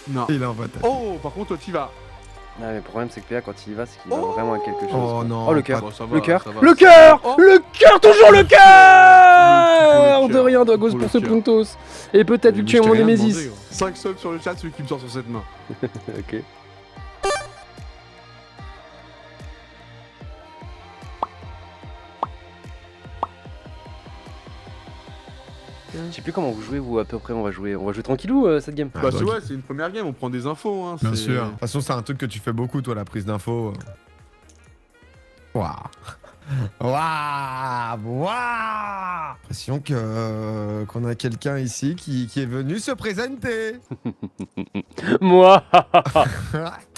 Non. Il envoie ta. Oh, par contre, toi, t'y vas. Ah, mais le problème, c'est que PA, quand il y va, c'est qu'il va vraiment à quelque chose. Oh quoi. non. Oh, le cœur. Bon, ça va, Le cœur. ça va. Le cœur. Oh. Le cœur, toujours le Le cœur. De cœur. rien, Dogos Pour pour le ce cœur. puntos. Et peut-être lui Mais tuer je t'ai mon rien Némésis. demandé, gros. 5 subs sur le chat, celui qui me sort sur cette main. Ok. Je sais plus comment vous jouez, vous, à peu près. On va jouer tranquillou cette game. Ah, Bah, donc- c'est ouais, c'est une première game, on prend des infos. Hein, Bien c'est- sûr. De toute façon, c'est un truc que tu fais beaucoup, toi, la prise d'infos. Waouh. Waouh. Waouh. L'impression que qu'on a quelqu'un ici qui est venu se présenter. Moi.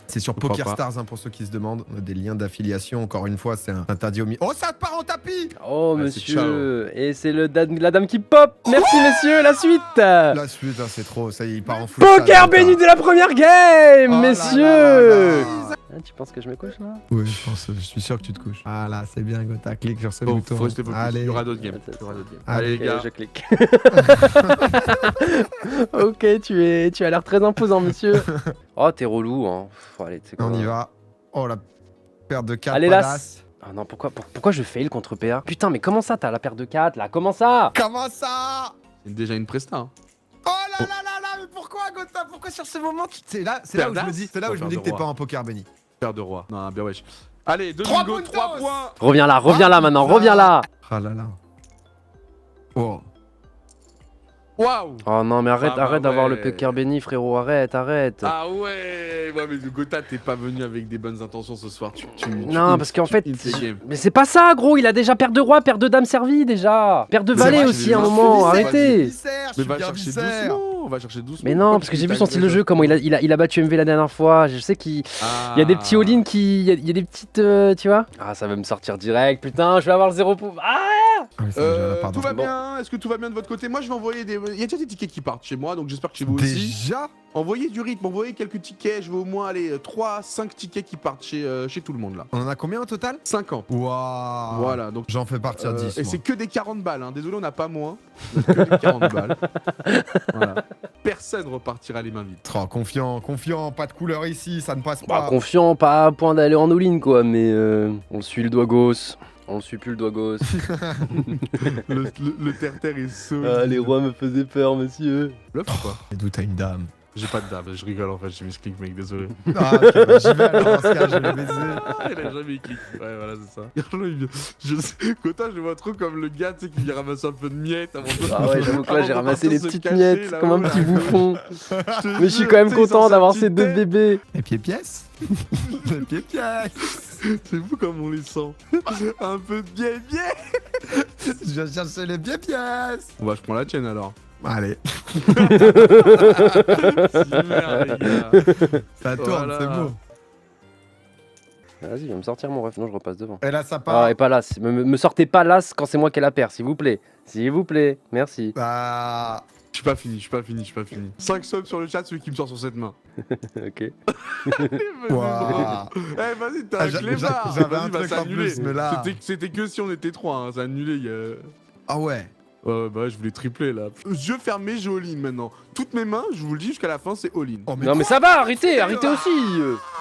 C'est sur Pourquoi pas. PokerStars, hein, pour ceux qui se demandent. On a des liens d'affiliation. Encore une fois, c'est un interdit au Oh, ça part en tapis. Oh, Ah, c'est monsieur. Et c'est la dame qui pop. Merci, messieurs. La suite. La suite, hein, c'est trop. Ça y est, il part en full Poker sale, béni putain. de la première game, Oh là messieurs. là là là. Ah, tu penses que je me couche là? Oui, je suis sûr que tu te couches. Voilà, c'est bien, Gotha. Clique sur ce Bon, bouton. faut rester focus. Allez. Il y aura d'autres games. Il y aura d'autres games. Allez, Allez, les gars. Je clique. Ok, tu as l'air très imposant, monsieur. Oh, t'es relou, hein. Pff, allez, tu sais quoi. On y va. Oh, la perte de 4. Allez, las. Ah non, pourquoi je fail contre PA? Putain, mais comment ça, t'as la paire de 4 là? Comment ça? Comment ça? C'est déjà une presta. Hein. Oh là là là là, mais pourquoi, Gotha? Pourquoi sur ce moment c'est là où je me dis, c'est là où je me dis que t'es pas en poker béni. Paire de roi. Non, bien wesh. Allez, 2 Trois bingo, puntos. 3 points. Reviens là maintenant, putain. reviens là. Ah là là. Oh. Waouh. Oh non, mais arrête, Ah bah arrête d'avoir ouais. le poker béni, frérot, arrête. Ah ouais. Ouais, mais le Gotha, t'es pas venu avec des bonnes intentions ce soir. Non, parce qu'en fait, tu ins game. mais c'est pas ça, gros. Il a déjà paire de roi, paire de dame servie déjà. Paire de C'est valet vrai, aussi j'ai à un vu moment. ça. Arrêtez. Mais va chercher doucement. Va chercher doucement. Mais non, parce que j'ai vu son style de jeu, comment il a battu MV la dernière fois. Je sais qu'il y a des petits all-in qui. Il y a des petites. Tu vois. Ah, ça va me sortir direct. Putain, je vais avoir le 0 pour. Ah! Ah oui, ça me gêne, pardon. Tout va Bon. bien. Est-ce que tout va bien de votre côté? Moi, je vais envoyer des. Il y a déjà des tickets qui partent chez moi, donc j'espère que chez vous aussi. Déjà? Envoyez du rythme, envoyez quelques tickets. Je veux au moins aller 3-5 tickets qui partent chez tout le monde là. On en a combien au total? 50. Waouh. Voilà, donc. J'en fais partir 10. Et moi. c'est que des 40 balles, hein. Désolé, on n'a pas moins. Que des 40 balles. Voilà. Personne repartira les mains vides. Oh, confiant, pas de couleur ici, ça ne passe Bah, pas. confiant, pas à point d'aller en all-in quoi, mais on suit le doigt gauche. On suit plus le doigt gauche. Le terre-terre est solide. Ah, les rois me faisaient peur, monsieur. Bluff ou quoi? Et d'où t'as une dame? J'ai pas de dame, je rigole en fait, j'ai mis ce clic, mec, désolé. Ah, ok, bah, j'y vais alors dans ce cas, je vais le baiser. Ah, il a jamais clic. Ouais, voilà, c'est ça. Regarde-le, il vient. Quota, je le vois trop comme le gars, tu sais, qui vient ramasser un peu de miettes avant de. Ah ouais, j'avoue que là avant j'ai de ramassé partir les se petites cacher, miettes là-haut, comme un là. petit bouffon. te Mais je suis jure, quand même tu sais, il content sort sa d'avoir petite ces deux tête. bébés. Les pieds-pièces. Les pieds-pièces. C'est fou comme on les sent. Un peu de bien. Je viens chercher les pieds-pièces. Bon, bah, je prends la tienne alors. Allez, Si, merde, les gars. ça tourne, Voilà. c'est beau. Vas-y, je vais me sortir mon ref, non je repasse devant. Et là, ça part. Ah, et pas l'as. Me sortez pas l'as quand c'est moi qui ai la paire, s'il vous plaît. S'il vous plaît, merci. Bah. Je suis pas fini. 5 subs sur le chat, celui qui me sort sur cette main. Ok. Waouh. Eh, vas-y, t'as Ah, un j'a- clébard. j'avais Vas-y, un bah, truc c'est en annulé. plus, mais là- C'était que si on était 3, hein, c'est annulé. Ah ouais. Bah, je voulais tripler là. Yeux fermés, j'ai all-in maintenant. Toutes mes mains, je vous le dis, jusqu'à la fin, c'est all-in. Oh, Non mais ça va, arrêtez aussi.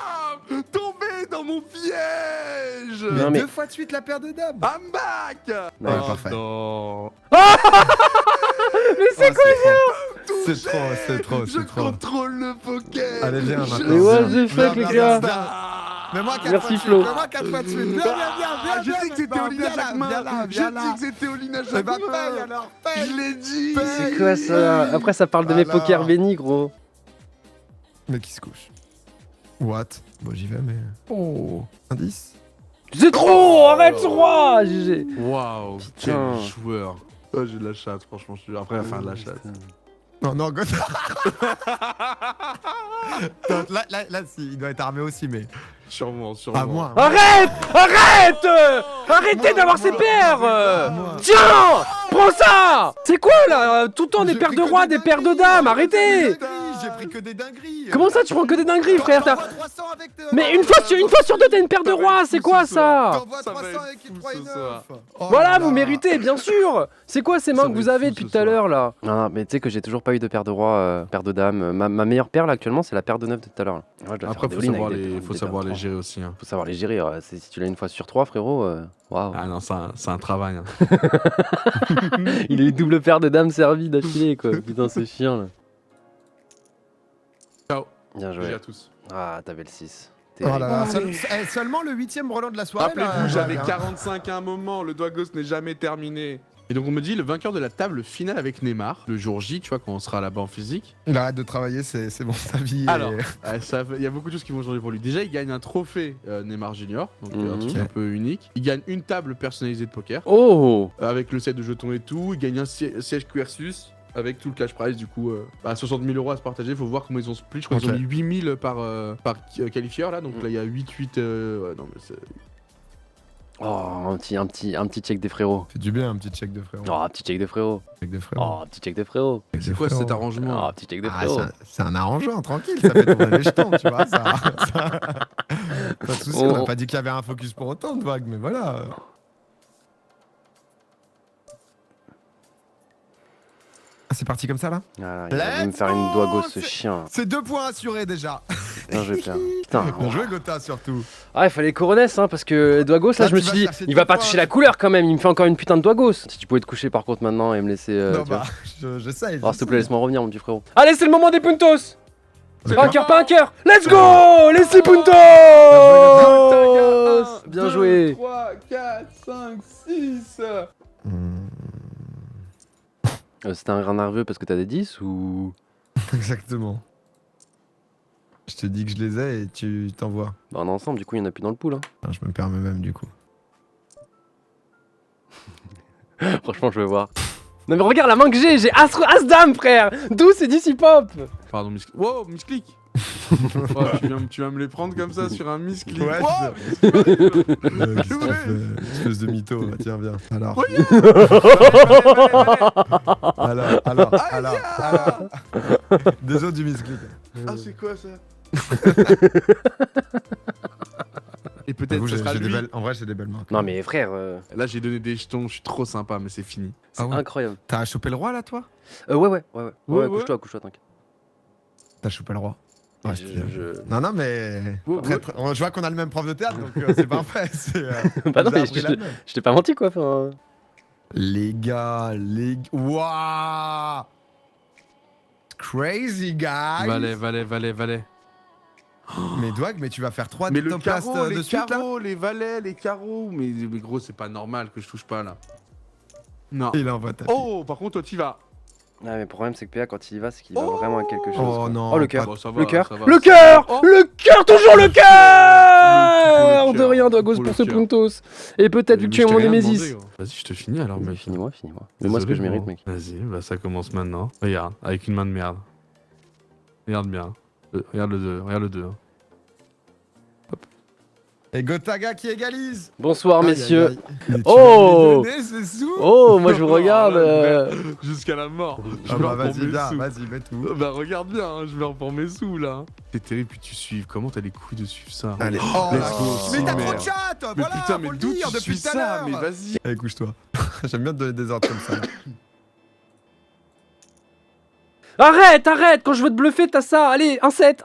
Ah, tombé dans mon piège. Mais Non, mais- 2 fois de suite la paire de dames. I'm back. Non, Ouais, parfait. non. Mais c'est quoi C'est trop, Je c'est trop. contrôle le poker. Allez, viens, maintenant. Mais what the Viens, fuck, viens, les viens, gars. viens. Mets-moi 4 Merci, fois de suite. Flo. Mets-moi 4 fois de suite. Viens, Ah, j'ai dit que c'était all-in à chaque main. Viens là, J'ai viens dit là. que c'était all-in à Eh chaque bah, main. paye alors, paye. Je l'ai dit. Paye. C'est quoi ça? Après ça parle de mes Alors. poker bénis, gros. Mais qui se couche. What? Bon, j'y vais, mais. Oh. Indice? C'est trop. Arrête ce roi. GG. Waouh, quel Putain. joueur. Oh, j'ai de la chatte, franchement. Après la fin de la chatte. Non, non, God. là, si, il doit être armé aussi, mais. Sûrement. À moi. Arrête. Arrêtez d'avoir ces paires. Moi. Tiens, prends ça. C'est quoi là? Tout le temps des Je paires de fais que rois, des des paires de dingueries. dames. Je fais Arrêtez. que des dingueries. j'ai pris que des dingueries. Comment ça, tu prends que des dingueries, frère? T'envoies 300 avec Mais une fois sur deux, t'as une paire de rois, c'est quoi ça? T'envoies Ça va 300 être avec fou, une 3 et ce 9. soir. Oh Voilà, là vous là. méritez, bien sûr. C'est quoi ces mains Ça que va vous être avez fou, depuis ce tout à soir. l'heure là? Non, mais tu sais que j'ai toujours pas eu de paire de rois, paire de dames. Ma meilleure paire là actuellement, c'est la paire de 9 de tout à l'heure. là. Moi, je dois Après, faire des faut all-in savoir avec des les, paires faut de savoir les trois. gérer aussi. Hein. Faut savoir les gérer. Si tu l'as une fois sur 3, frérot, waouh. Ah non, c'est un travail. Hein. Il a eu double paire de dames servies d'affilée quoi. Putain, ce chien là. Ciao. Bien GG joué. à tous. Ah, t'avais le 6. Oh là là, Allez. seulement le 8ème Roland de la soirée. Rappelez-vous, là, j'avais hein. 45 à un moment, le doigt gauche n'est jamais terminé. Et donc on me dit le vainqueur de la table finale avec Neymar, le jour J, tu vois, quand on sera là-bas en physique. Il arrête de travailler, c'est bon, sa vie. Alors, il y a beaucoup de choses qui vont changer pour lui. Déjà, il gagne un trophée Neymar Junior, donc un truc Mhm. un peu unique. Il gagne une table personnalisée de poker, Oh! avec le set de jetons et tout. Il gagne un siège Quersus, avec tout le cash prize, du coup, 60 000 € à se partager. Il faut voir comment ils ont split. Je crois qu'ils ont Ok. mis 8 000 par qualifieur, là. Donc là, il y a 8-8. Ouais, non, mais c'est. Oh, un petit check des frérots. Fait du bien un petit check de frérot. Oh, un petit check de frérot. Check de frérot. Oh, un petit check de frérot. Check C'est de quoi frérot. cet arrangement Oh, là un petit check de Ah, frérot. c'est un arrangement, tranquille, ça fait tourner les jetons, tu vois. Ça... Pas de soucis, on n'a pas dit qu'il y avait un focus pour autant de vagues, mais voilà. Ah, c'est parti comme ça là? Voilà, il va me Let's faire une go, doigt gauche ce c'est- chien. C'est 2 points assurés déjà. Bien joué, Pierre. Putain. Bien joué, Gotha, surtout. Ah, il fallait Coronès, hein, parce que doigt gauche, là, Là, je me tu suis vas dit, chercher il va deux pas points. toucher la couleur quand même, il me fait encore une putain de doigt gauche. Si tu pouvais te coucher par contre maintenant et me laisser. Non, tu vois. bah, j'essaye. Oh, s'il te plaît, laisse-moi revenir, mon petit frérot. Allez, c'est le moment des puntos! C'est Pas un bon. cœur, pas un cœur! Let's go! Les 6 puntos! Bien joué! 3, 4, 5, 6. C'était un grain nerveux parce que t'as des 10 ou. Exactement. Je te dis que je les ai et tu t'envoies. Bah, on est ensemble, du coup, il y en a plus dans le pool. Hein. Je me permets même du coup. Franchement, je veux voir. Non, mais regarde la main que j'ai As-Dame, frère! 12 et 10 hip-hop! Pardon, Wow, misclick. Oh, tu vas me les prendre comme ça sur un misclick. Ouais, Wow, Qu'est-ce que tu fais Espèce de mytho, va, tiens, viens. Alors. Alors. Des autres du misclick. Ah, c'est quoi ça? Et peut-être J'avoue, que ce sera lui. En vrai, j'ai des belles mains. Non, mais frère, Là, j'ai donné des jetons, je suis trop sympa, mais c'est fini. c'est Ah ouais. incroyable. T'as chopé le roi là, toi? Ouais, Ouais. couche-toi, t'inquiète. T'as chopé le roi. Ouais, Je- Non, mais. Ouais, Après, ouais. je vois qu'on a le même prof de théâtre, donc c'est parfait. Bah non, j'ai mais appris la même. je t'ai pas menti quoi. Enfin... Les gars, Waouh! Crazy guy! Valet. Mais Dwag, mais tu vas faire 3 Mais le places carreau, de les suite là? carreaux, les valets, les carreaux. Mais gros, c'est pas normal que je touche pas là. Non. Il envoie ta Oh, par contre, toi, t'y vas. Ah, mais le problème c'est que PA quand il y va, c'est qu'il va vraiment à quelque chose. Oh quoi. non. Oh le cœur, Bon, ça va, le cœur, ça va. le cœur, Oh. le cœur, toujours le cœur. Pour le De rien, cœur, Dwagos pour pour le ce cœur. puntos. Et peut-être vu que tu es mon Némésis. Vas-y, je te finis alors, mec. Finis-moi. Mais moi ce que je Désolé, mérite, gros. mec. Vas-y, bah ça commence maintenant. Regarde, avec une main de merde. Regarde bien. Regarde le 2. Et Gotaga qui égalise! Bonsoir Aïe, messieurs. aïe, aïe. Mais tu Oh! vas me les donner, ces sous? Oh, moi je vous regarde. Jusqu'à la mort. Je Ah me bah reprends vas-y, mes viens, sous. vas-y, mets tout. Bah regarde bien, hein, je me reprends mes sous là. C'est terrible, puis tu suives. Comment t'as les couilles de suivre ça? Allez, Oh, oh, let's go, mais t'as trop merde. de chat! Mais Voilà, putain, mais faut le d'où dire tu depuis suis tout à ça? l'heure! Mais vas-y. Allez, couche-toi. J'aime bien te donner des ordres comme ça. Arrête, quand je veux te bluffer, t'as ça. Allez, un 7.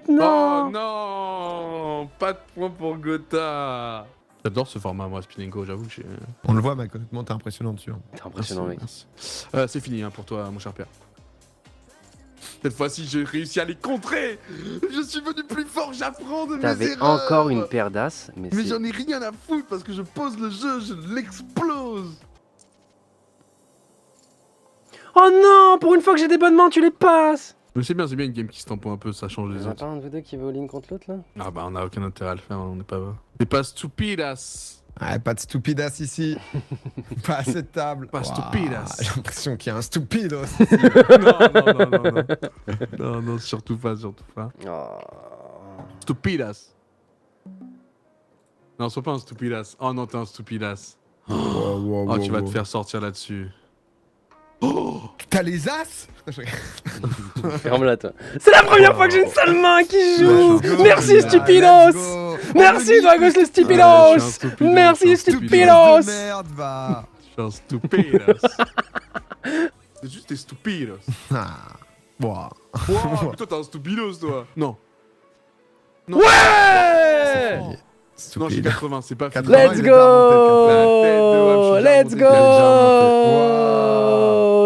Non. Oh non, pas de point pour Gotha. J'adore ce format, moi, Spinning j'avoue que j'ai. On le voit, mec, honnêtement, t'es impressionnant dessus. Hein. T'es impressionnant, mec. Merci. C'est fini hein, pour toi, mon cher père. Cette fois-ci, j'ai réussi à les contrer. Je suis venu plus fort, j'apprends de mes T'avais erreurs. encore une paire d'as, mais Mais c'est. j'en ai rien à foutre parce que je pose le jeu, je l'explose. Oh non, pour une fois que j'ai des bonnes mains, tu les passes. Mais c'est bien une game qui se tamponne un peu, ça change Il les y en a autres. pas un de vous deux qui veut all-in contre l'autre là? Ah bah on a aucun intérêt à le faire, on n'est pas... T'es pas stupidas. Ouais, pas de stupidas ici. Pas assez de table. Pas stupidas. J'ai l'impression qu'il y a un stupidos. Non, surtout pas. Oh. Stupidas. Non, sois pas un stupidas. Oh non, t'es un stupidas. Wow, Oh, tu vas te faire sortir là-dessus. Oh T'as les as? Ferme-la, toi. C'est la première fois que j'ai une seule main qui joue. Let's go, Merci, les gars, Stupidos. let's go. Merci, Oh, Dragos le je suis un Stupidos. stupidos, Merci, je suis un Stupidos Stupidos. de merde, va. Je suis un stupidos. C'est juste des stupidos. Ah. Wow. Wow, putain, t'es un stupidos, toi. Non. Non. Ouais. Non, j'ai Stupide. 80, c'est pas fini. 80. Let's il est déjà go. monté, Let's il est go.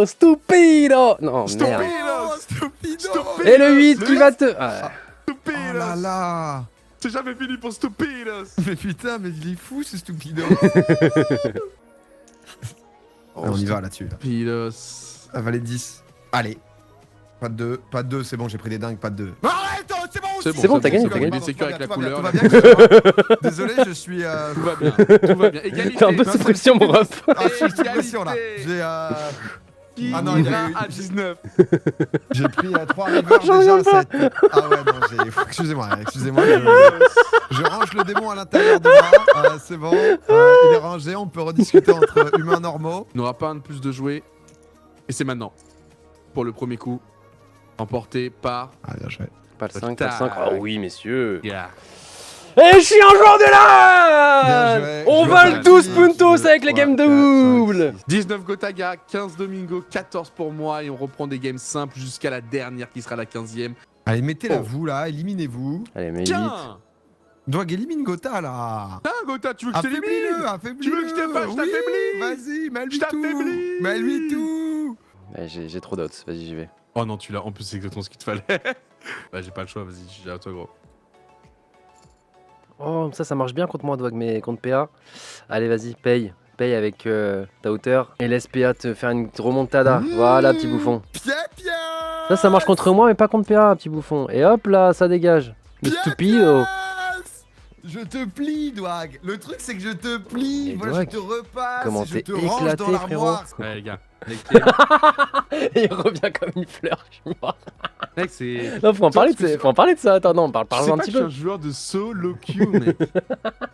Stupido. Non, merde. Stupidos. Stupido. Et le 8 qui va te... Ah. Oh là Stupidos. là. C'est jamais fini pour stupidos. Mais putain, mais il est fou ce Stupido. On y va là-dessus. Là. Stupidos. Ça valait 10. Allez. Pas de 2, c'est bon, j'ai pris des dingues, pas de 2. Arrête, c'est bon. C'est bon, t'as gagné, t'as gagné. Tout C'est que avec la va bien, couleur. tout va bien, tout va bien. Désolé, je suis... Tout va bien, tout va bien. Égalité. T'es un peu sous pression, mon ref. Ah, je suis sous pression là. J'ai Qui Ah non, il y a ira eu- à 19. j'ai pris 3 rivers déjà. Ah ouais, non, j'ai... Excusez-moi, je range le démon à l'intérieur de moi. C'est bon, il est rangé, on peut rediscuter entre humains normaux. Il n'aura pas un de plus de jouer. Et c'est maintenant. Pour le premier coup. Emporté par... Ah, bien joué. Pas le 5, pas le 5. Ah oui, messieurs. Yeah. Et je suis un joueur de Bien là. joué. On Je vole vais tous pas puntos dire. avec les games doubles. 19 Gotaga, 15 Domingo, 14 pour moi. Et on reprend des games simples jusqu'à la dernière qui sera la 15e. Allez, mettez-la Oh. vous là, éliminez-vous. Allez, mais vite. Tiens Doig, élimine Gotha là. Tiens Gota, tu veux que je Affaiblis-le, t'élimine affaiblis-le. Tu veux que je t'efface, je t'affaiblis. Vas-y, mets-lui Je tout. t'affaiblis. Mets-lui tout. Ouais, j'ai trop d'autres, vas-y, j'y vais. Oh non, tu l'as. En plus, c'est exactement ce qu'il te fallait. Bah, j'ai pas le choix, vas-y, j'ai à toi, gros. Oh, ça marche bien contre moi, Dwag, mais contre PA. Allez, vas-y, paye. Paye avec ta hauteur. Et laisse PA te faire une remontada. Voilà, petit bouffon. Pierre. Ça marche contre moi, mais pas contre PA, petit bouffon. Et hop là, ça dégage. Le stupido. Je te plie, Douag. Le truc, c'est que je te plie. Et Voilà, Douag, je te repasse. comment je t'es te range éclaté, dans l'armoire. Ouais, les gars. Mec, Il revient comme une fleur, je suis mort. mec, c'est. Non, faut en parler de ça. Attends, non, parle un petit Je suis peu. un joueur de solo queue, mec.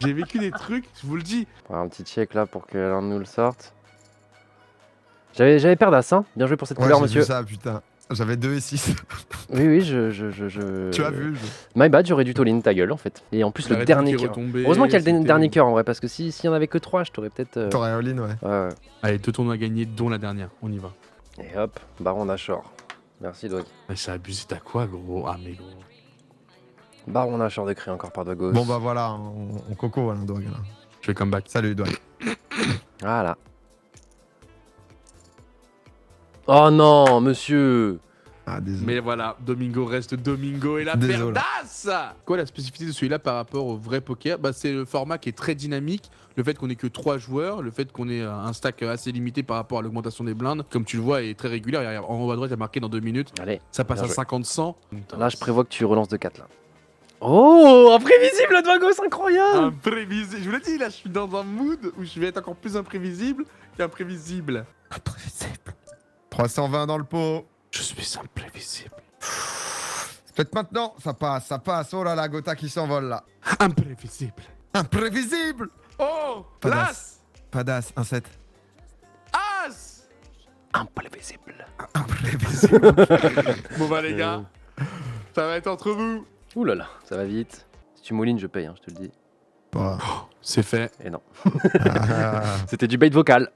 J'ai vécu des trucs, je vous le dis. On va un petit check là pour que l'un de nous le sorte. J'avais paire d'as, hein. Bien joué pour cette Ouais, couleur, j'ai monsieur. vu ça, putain. J'avais 2 et 6. Oui, Tu as vu My bad, j'aurais dû all-in ta gueule en fait. Et en plus, le L'arrêt dernier qui est cœur. retombé, Heureusement qu'il y a le c'était- dernier cœur en vrai, parce que s'il y en avait que 3, je t'aurais peut-être. T'aurais all-in, ouais. Ouais. Allez, 2 tournois à gagner, dont la dernière. On y va. Et hop, Baron d'Achor. Merci, Dwag. Mais c'est abusé, t'as quoi, gros? Ah, mais gros. Baron d'Achor de créer encore par Dwagos. Bon, bah voilà, on coco, voilà, Douag. Là. Je fais comeback. Salut, Douag. Voilà. Oh non, monsieur. Ah, désolé. Mais voilà, Domingo reste Domingo et la Désolé. perdasse. Quoi la spécificité de celui-là par rapport au vrai poker? Bah, c'est le format qui est très dynamique, le fait qu'on ait que 3 joueurs, le fait qu'on ait un stack assez limité par rapport à l'augmentation des blindes, comme tu le vois, est très régulière. En haut à droite, il y a marqué dans 2 minutes, Allez, ça passe bien à joué. 50-100. là je prévois que tu relances de 4 là. Oh, imprévisible Dwagos, incroyable. Imprévisible. Je vous l'ai dit, là, je suis dans un mood où je vais être encore plus imprévisible qu'imprévisible. Imprévisible. 320 dans le pot. Je suis imprévisible. Peut-être maintenant, ça passe. Oh là là, Gotha qui s'envole là. Imprévisible. Imprévisible. Oh, Pas l'as. Pas d'as, un 7. As. Imprévisible. Imprévisible. Bon bah les gars, ça va être entre vous. Ouh là là, ça va vite. Si tu moulines, je paye, hein, je te le dis. Bon. C'est fait. Et non. Ah. C'était du bait vocal.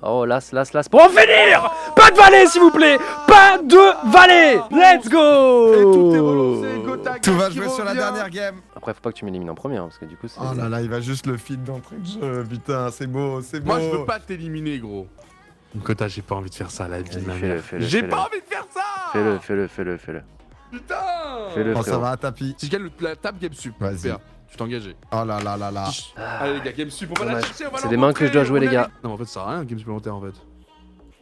Oh, las. Pour en finir. Pas de valet, s'il vous plaît. Pas de valet. Let's go. Et tout est relancé, Gotaga Tout va qui jouer sur la revient. dernière game. Après, faut pas que tu m'élimines en premier, hein, parce que du coup, c'est. Oh là là, il va juste le feed d'entrée de jeu. Putain, c'est beau, c'est beau. Moi je veux pas t'éliminer gros. Gota, j'ai pas envie de faire ça la vie de ma Vas-y, mère. fais-le, J'ai fais-le. pas envie de faire ça. Fais-le. Putain. Fais-le. Oh, ça frérot. va à tapis. Si je gagne la table game sup. Vas-y. Super. Tu t'es engagé. Oh là là là là. Allez les gars, game sup, on va la Dommage. chercher, on va C'est la des mains que je dois jouer, montrer, les on gars. a- Non, en fait, ça sert à rien, game supplémentaire en fait.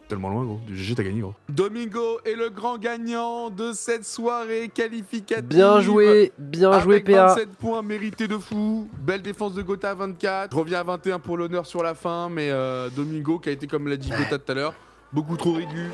Tellement loin, gros. Du GG, t'as gagné, gros. Domingo est le grand gagnant de cette soirée qualificative. Bien joué Avec PA. 27 points mérités de fou. Belle défense de Gota à 24. Je reviens à 21 pour l'honneur sur la fin, mais Domingo, qui a été, comme l'a dit Gota tout à l'heure, beaucoup trop aigu.